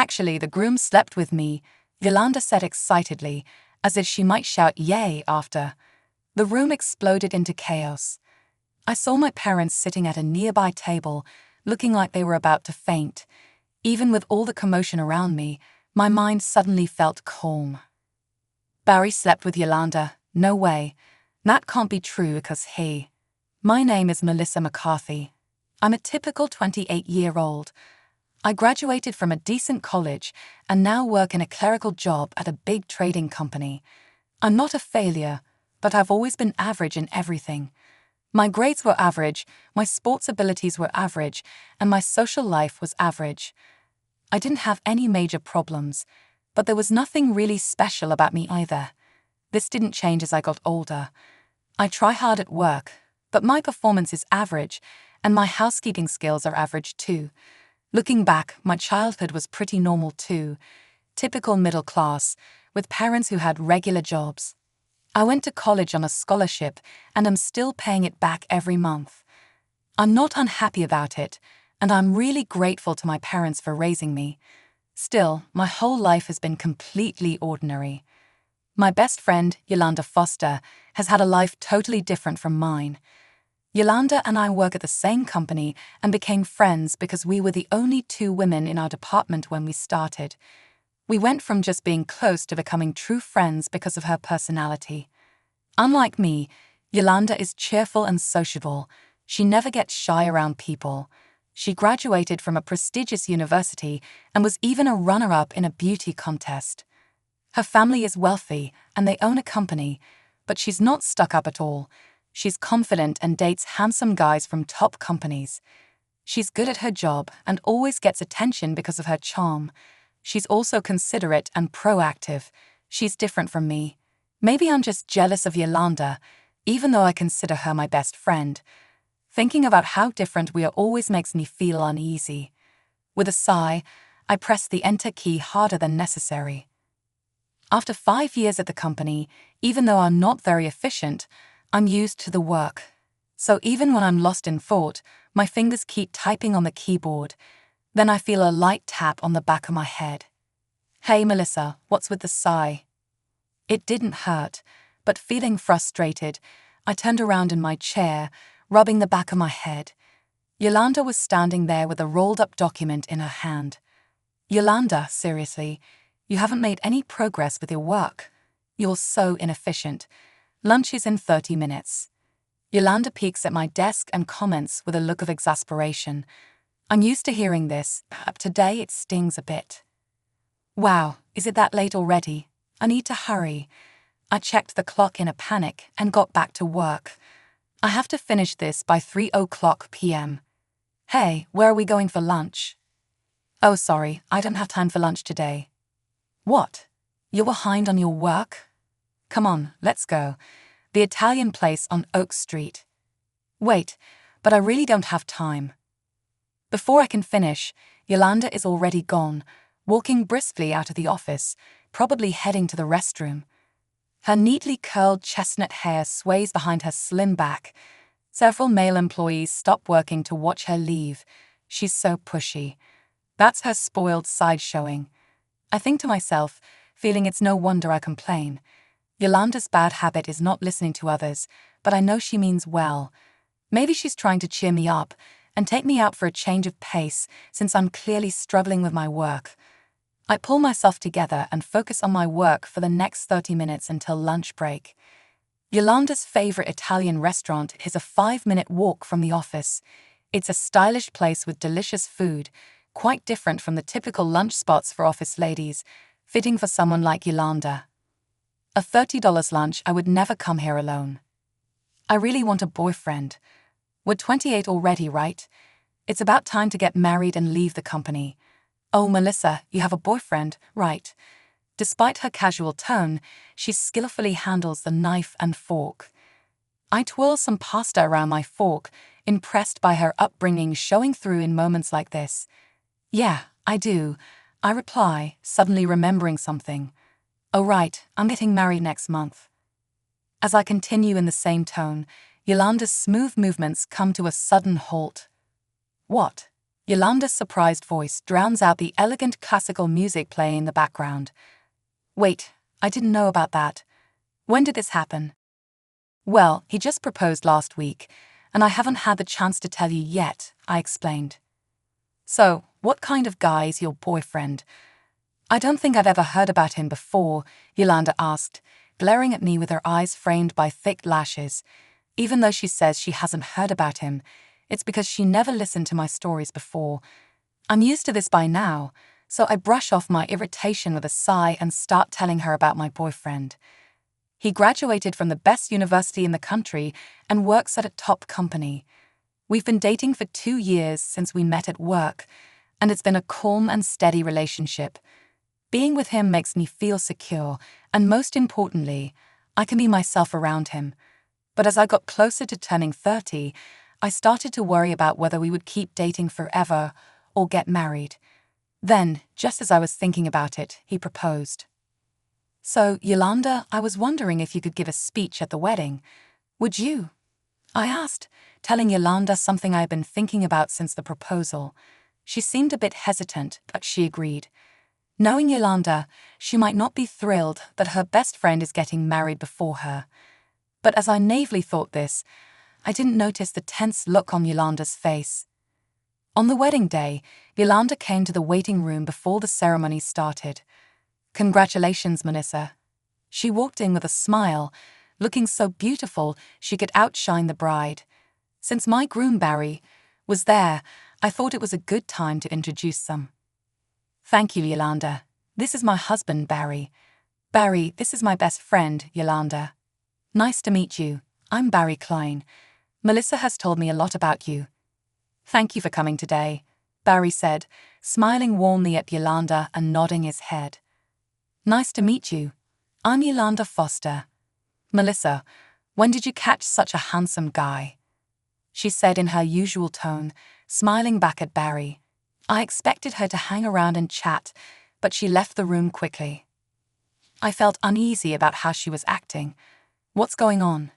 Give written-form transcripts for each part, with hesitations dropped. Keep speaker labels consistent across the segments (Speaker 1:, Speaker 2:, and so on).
Speaker 1: Actually, the groom slept with me, Yolanda said excitedly, as if she might shout yay after. The room exploded into chaos. I saw my parents sitting at a nearby table, looking like they were about to faint. Even with all the commotion around me, my mind suddenly felt calm. Barry slept with Yolanda? No way. That can't be true because he... My name is Melissa McCarthy. I'm a typical 28-year-old. I graduated from a decent college and now work in a clerical job at a big trading company. I'm not a failure, but I've always been average in everything. My grades were average, my sports abilities were average, and my social life was average. I didn't have any major problems, but there was nothing really special about me either. This didn't change as I got older. I try hard at work, but my performance is average, and my housekeeping skills are average too. Looking back, my childhood was pretty normal too. Typical middle class, with parents who had regular jobs. I went to college on a scholarship and am still paying it back every month. I'm not unhappy about it, and I'm really grateful to my parents for raising me. Still, my whole life has been completely ordinary. My best friend, Yolanda Foster, has had a life totally different from mine. Yolanda and I work at the same company and became friends because we were the only two women in our department when we started. We went from just being close to becoming true friends because of her personality. Unlike me, Yolanda is cheerful and sociable. She never gets shy around people. She graduated from a prestigious university and was even a runner-up in a beauty contest. Her family is wealthy and they own a company, but she's not stuck up at all. She's confident and dates handsome guys from top companies. She's good at her job and always gets attention because of her charm. She's also considerate and proactive. She's different from me. Maybe I'm just jealous of Yolanda, even though I consider her my best friend. Thinking about how different we are always makes me feel uneasy. With a sigh, I press the enter key harder than necessary. After 5 years at the company, even though I'm not very efficient, I'm used to the work. So even when I'm lost in thought, my fingers keep typing on the keyboard. Then I feel a light tap on the back of my head. Hey Melissa, what's with the sigh? It didn't hurt, but feeling frustrated, I turned around in my chair, rubbing the back of my head. Yolanda was standing there with a rolled-up document in her hand. Yolanda, seriously, you haven't made any progress with your work. You're so inefficient. Lunch is in 30 minutes. Yolanda peeks at my desk and comments with a look of exasperation. I'm used to hearing this, but today it stings a bit. Wow, is it that late already? I need to hurry. I checked the clock in a panic and got back to work. I have to finish this by 3:00 p.m. Hey, where are we going for lunch? Oh, sorry, I don't have time for lunch today. What? You're behind on your work? Come on, let's go. The Italian place on Oak Street. Wait, but I really don't have time. Before I can finish, Yolanda is already gone, walking briskly out of the office, probably heading to the restroom. Her neatly curled chestnut hair sways behind her slim back. Several male employees stop working to watch her leave. She's so pushy. That's her spoiled side showing. I think to myself, feeling it's no wonder I complain. Yolanda's bad habit is not listening to others, but I know she means well. Maybe she's trying to cheer me up and take me out for a change of pace since I'm clearly struggling with my work. I pull myself together and focus on my work for the next 30 minutes until lunch break. Yolanda's favorite Italian restaurant is a 5-minute walk from the office. It's a stylish place with delicious food, quite different from the typical lunch spots for office ladies, fitting for someone like Yolanda. A $30 lunch, I would never come here alone. I really want a boyfriend. We're 28 already, right? It's about time to get married and leave the company. Oh, Melissa, you have a boyfriend, right? Despite her casual tone, she skillfully handles the knife and fork. I twirl some pasta around my fork, impressed by her upbringing showing through in moments like this. Yeah, I do, I reply, suddenly remembering something. Oh right, I'm getting married next month. As I continue in the same tone, Yolanda's smooth movements come to a sudden halt. What? Yolanda's surprised voice drowns out the elegant classical music playing in the background. Wait, I didn't know about that. When did this happen? Well, he just proposed last week, and I haven't had the chance to tell you yet, I explained. So, what kind of guy is your boyfriend? I don't think I've ever heard about him before, Yolanda asked, glaring at me with her eyes framed by thick lashes. Even though she says she hasn't heard about him, it's because she never listened to my stories before. I'm used to this by now, so I brush off my irritation with a sigh and start telling her about my boyfriend. He graduated from the best university in the country and works at a top company. We've been dating for 2 years since we met at work, and it's been a calm and steady relationship. Being with him makes me feel secure, and most importantly, I can be myself around him. But as I got closer to turning 30, I started to worry about whether we would keep dating forever or get married. Then, just as I was thinking about it, he proposed. So, Yolanda, I was wondering if you could give a speech at the wedding. Would you? I asked, telling Yolanda something I had been thinking about since the proposal. She seemed a bit hesitant, but she agreed. Knowing Yolanda, she might not be thrilled that her best friend is getting married before her. But as I naively thought this, I didn't notice the tense look on Yolanda's face. On the wedding day, Yolanda came to the waiting room before the ceremony started. Congratulations, Melissa. She walked in with a smile, looking so beautiful she could outshine the bride. Since my groom, Barry, was there, I thought it was a good time to introduce them. Thank you, Yolanda. This is my husband, Barry. Barry, this is my best friend, Yolanda. Nice to meet you. I'm Barry Klein. Melissa has told me a lot about you. Thank you for coming today, Barry said, smiling warmly at Yolanda and nodding his head. Nice to meet you. I'm Yolanda Foster. Melissa, when did you catch such a handsome guy? She said in her usual tone, smiling back at Barry. I expected her to hang around and chat, but she left the room quickly. I felt uneasy about how she was acting. What's going on?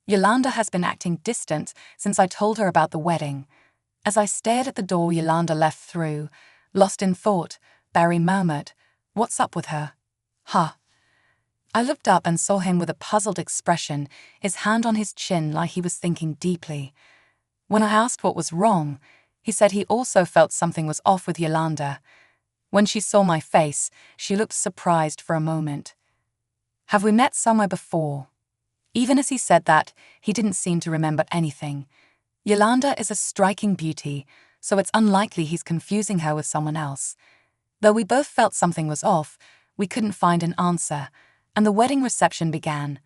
Speaker 1: Yolanda has been acting distant since I told her about the wedding. As I stared at the door Yolanda left through, lost in thought, Barry murmured, "What's up with her?" Huh. I looked up and saw him with a puzzled expression, his hand on his chin like he was thinking deeply. When I asked what was wrong, he said he also felt something was off with Yolanda. When she saw my face, she looked surprised for a moment. Have we met somewhere before? Even as he said that, he didn't seem to remember anything. Yolanda is a striking beauty, so it's unlikely he's confusing her with someone else. Though we both felt something was off, we couldn't find an answer, and the wedding reception began.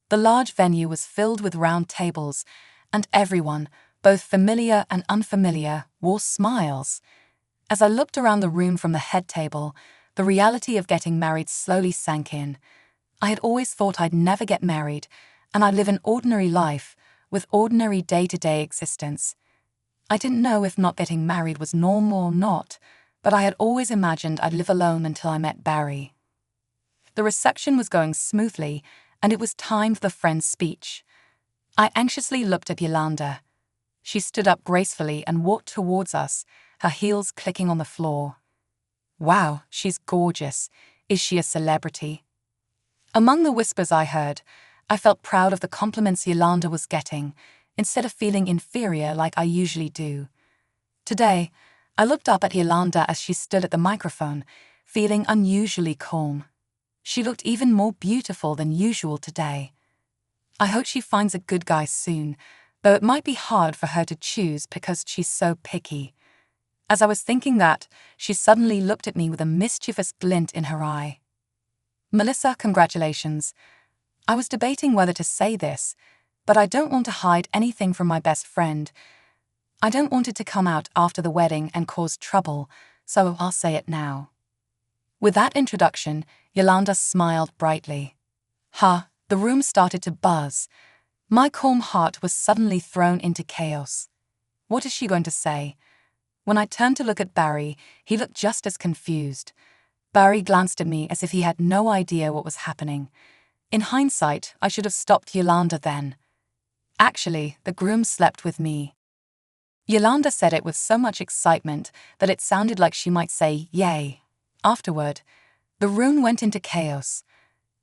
Speaker 1: The large venue was filled with round tables, and everyone, both familiar and unfamiliar, wore smiles. As I looked around the room from the head table, the reality of getting married slowly sank in. I had always thought I'd never get married, and I'd live an ordinary life, with ordinary day-to-day existence. I didn't know if not getting married was normal or not, but I had always imagined I'd live alone until I met Barry. The reception was going smoothly, and it was time for the friend's speech. I anxiously looked at Yolanda. She stood up gracefully and walked towards us, her heels clicking on the floor. Wow, she's gorgeous. Is she a celebrity? Among the whispers I heard, I felt proud of the compliments Yolanda was getting, instead of feeling inferior like I usually do. Today, I looked up at Yolanda as she stood at the microphone, feeling unusually calm. She looked even more beautiful than usual today. I hope she finds a good guy soon, though it might be hard for her to choose because she's so picky. As I was thinking that, she suddenly looked at me with a mischievous glint in her eye. Melissa, congratulations. I was debating whether to say this, but I don't want to hide anything from my best friend. I don't want it to come out after the wedding and cause trouble, so I'll say it now. With that introduction, Yolanda smiled brightly. The room started to buzz. My calm heart was suddenly thrown into chaos. What is she going to say? When I turned to look at Barry, he looked just as confused. Barry glanced at me as if he had no idea what was happening. In hindsight, I should have stopped Yolanda then. Actually, the groom slept with me. Yolanda said it with so much excitement that it sounded like she might say, "Yay." Afterward, the room went into chaos.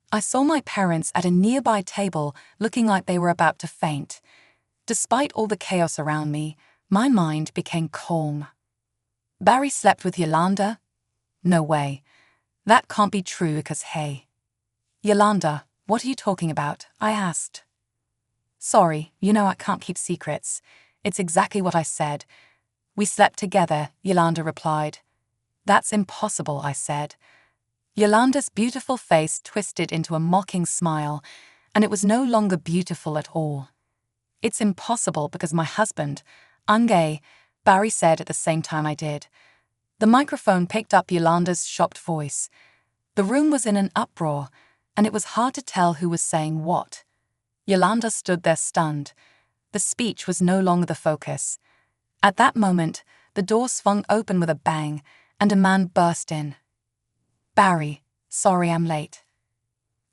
Speaker 1: I saw my parents at a nearby table looking like they were about to faint. Despite all the chaos around me, my mind became calm. Barry slept with Yolanda? No way. That can't be true because hey. Yolanda, what are you talking about? I asked. Sorry, you know I can't keep secrets. It's exactly what I said. We slept together, Yolanda replied. That's impossible, I said. Yolanda's beautiful face twisted into a mocking smile, and it was no longer beautiful at all. It's impossible because my husband, I'm gay, Barry said at the same time I did. The microphone picked up Yolanda's shocked voice. The room was in an uproar, and it was hard to tell who was saying what. Yolanda stood there stunned. The speech was no longer the focus. At that moment, the door swung open with a bang, and a man burst in. Barry, sorry I'm late.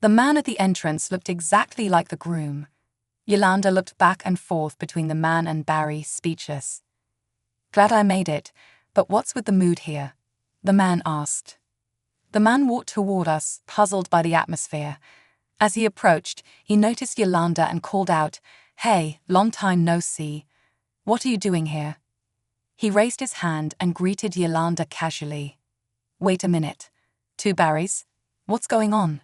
Speaker 1: The man at the entrance looked exactly like the groom. Yolanda looked back and forth between the man and Barry, speechless. Glad I made it, but what's with the mood here? The man asked. The man walked toward us, puzzled by the atmosphere. As he approached, he noticed Yolanda and called out, "Hey, long time no see. What are you doing here?" He raised his hand and greeted Yolanda casually. Wait a minute. 2 Barrys? What's going on?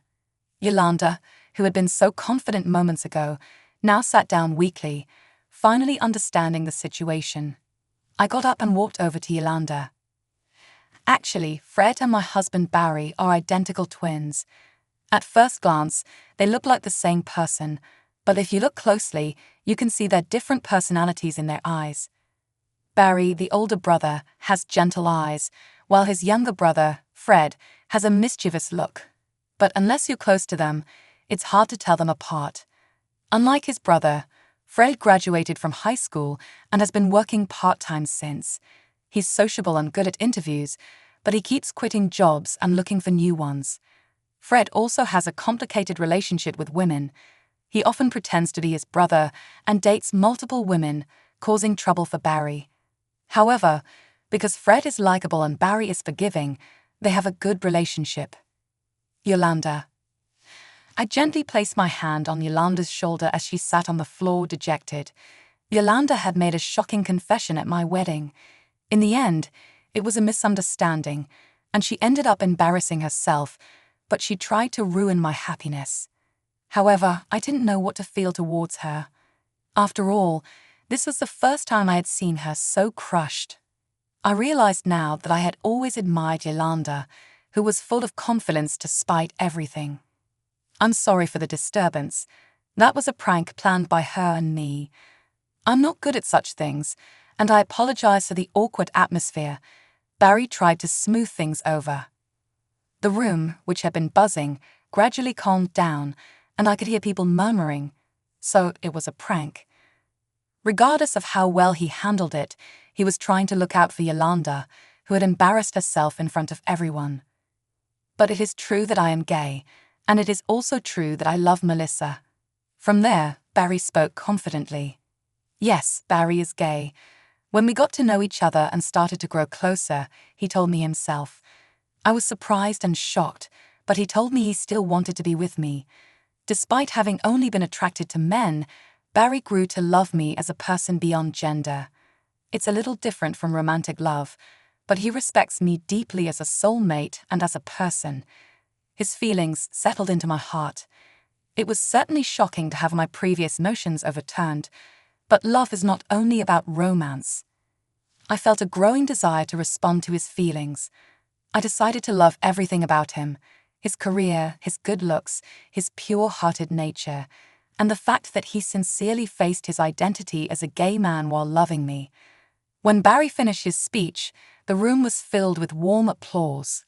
Speaker 1: Yolanda, who had been so confident moments ago, now sat down weakly, finally understanding the situation. I got up and walked over to Yolanda. Actually, Fred and my husband Barry are identical twins. At first glance, they look like the same person, but if you look closely, you can see their different personalities in their eyes. Barry, the older brother, has gentle eyes, while his younger brother, Fred, has a mischievous look. But unless you're close to them, it's hard to tell them apart. Unlike his brother, Fred graduated from high school and has been working part-time since. He's sociable and good at interviews, but he keeps quitting jobs and looking for new ones. Fred also has a complicated relationship with women. He often pretends to be his brother and dates multiple women, causing trouble for Barry. However, because Fred is likable and Barry is forgiving, they have a good relationship. Yolanda. I gently placed my hand on Yolanda's shoulder as she sat on the floor dejected. Yolanda had made a shocking confession at my wedding. In the end, it was a misunderstanding, and she ended up embarrassing herself, but she tried to ruin my happiness. However, I didn't know what to feel towards her. After all, this was the first time I had seen her so crushed. I realized now that I had always admired Yolanda, who was full of confidence despite everything. I'm sorry for the disturbance. That was a prank planned by her and me. I'm not good at such things, and I apologize for the awkward atmosphere. Barry tried to smooth things over. The room, which had been buzzing, gradually calmed down, and I could hear people murmuring. So it was a prank. Regardless of how well he handled it, he was trying to look out for Yolanda, who had embarrassed herself in front of everyone. But it is true that I am gay, and it is also true that I love Melissa. From there, Barry spoke confidently. Yes, Barry is gay. When we got to know each other and started to grow closer, he told me himself. I was surprised and shocked, but he told me he still wanted to be with me. Despite having only been attracted to men, Barry grew to love me as a person beyond gender. It's a little different from romantic love, but he respects me deeply as a soulmate and as a person. His feelings settled into my heart. It was certainly shocking to have my previous notions overturned, but love is not only about romance. I felt a growing desire to respond to his feelings. I decided to love everything about him, his career, his good looks, his pure-hearted nature, and the fact that he sincerely faced his identity as a gay man while loving me. When Barry finished his speech, the room was filled with warm applause.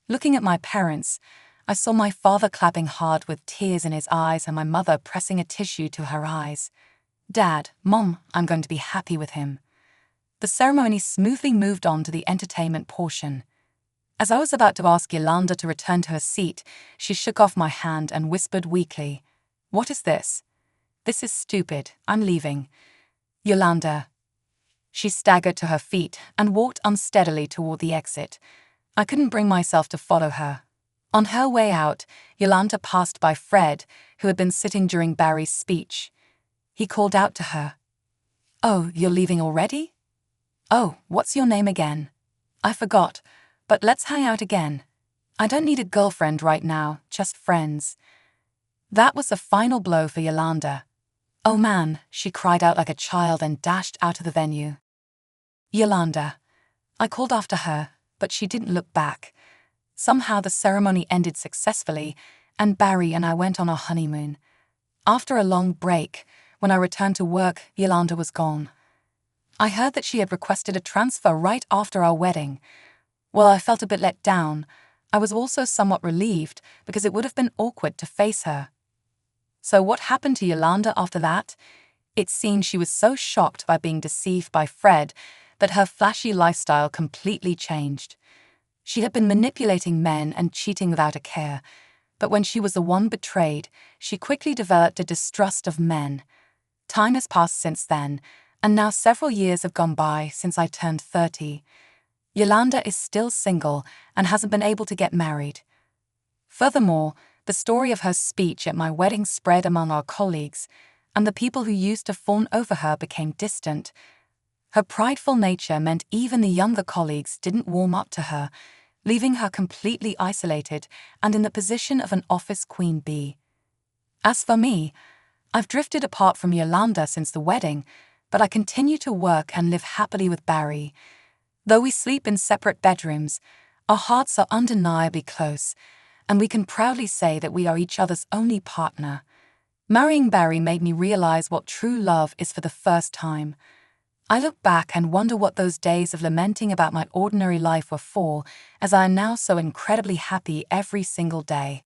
Speaker 1: Looking at my parents, I saw my father clapping hard with tears in his eyes and my mother pressing a tissue to her eyes. Dad, Mom, I'm going to be happy with him. The ceremony smoothly moved on to the entertainment portion. As I was about to ask Yolanda to return to her seat, she shook off my hand and whispered weakly, "What is this?" "This is stupid. I'm leaving." "Yolanda." She staggered to her feet and walked unsteadily toward the exit. I couldn't bring myself to follow her. On her way out, Yolanda passed by Fred, who had been sitting during Barry's speech. He called out to her. "Oh, you're leaving already? Oh, what's your name again? I forgot, but let's hang out again. I don't need a girlfriend right now, just friends." That was the final blow for Yolanda. "Oh man," she cried out like a child and dashed out of the venue. Yolanda. I called after her, but she didn't look back. Somehow the ceremony ended successfully, and Barry and I went on our honeymoon. After a long break, when I returned to work, Yolanda was gone. I heard that she had requested a transfer right after our wedding. While I felt a bit let down, I was also somewhat relieved because it would have been awkward to face her. So what happened to Yolanda after that? It seemed she was so shocked by being deceived by Fred that her flashy lifestyle completely changed. She had been manipulating men and cheating without a care, but when she was the one betrayed, she quickly developed a distrust of men. Time has passed since then, and now several years have gone by since I turned 30. Yolanda is still single and hasn't been able to get married. Furthermore, the story of her speech at my wedding spread among our colleagues, and the people who used to fawn over her became distant. Her prideful nature meant even the younger colleagues didn't warm up to her, leaving her completely isolated and in the position of an office queen bee. As for me, I've drifted apart from Yolanda since the wedding, but I continue to work and live happily with Barry. Though we sleep in separate bedrooms, our hearts are undeniably close, and we can proudly say that we are each other's only partner. Marrying Barry made me realize what true love is for the first time. I look back and wonder what those days of lamenting about my ordinary life were for, as I am now so incredibly happy every single day.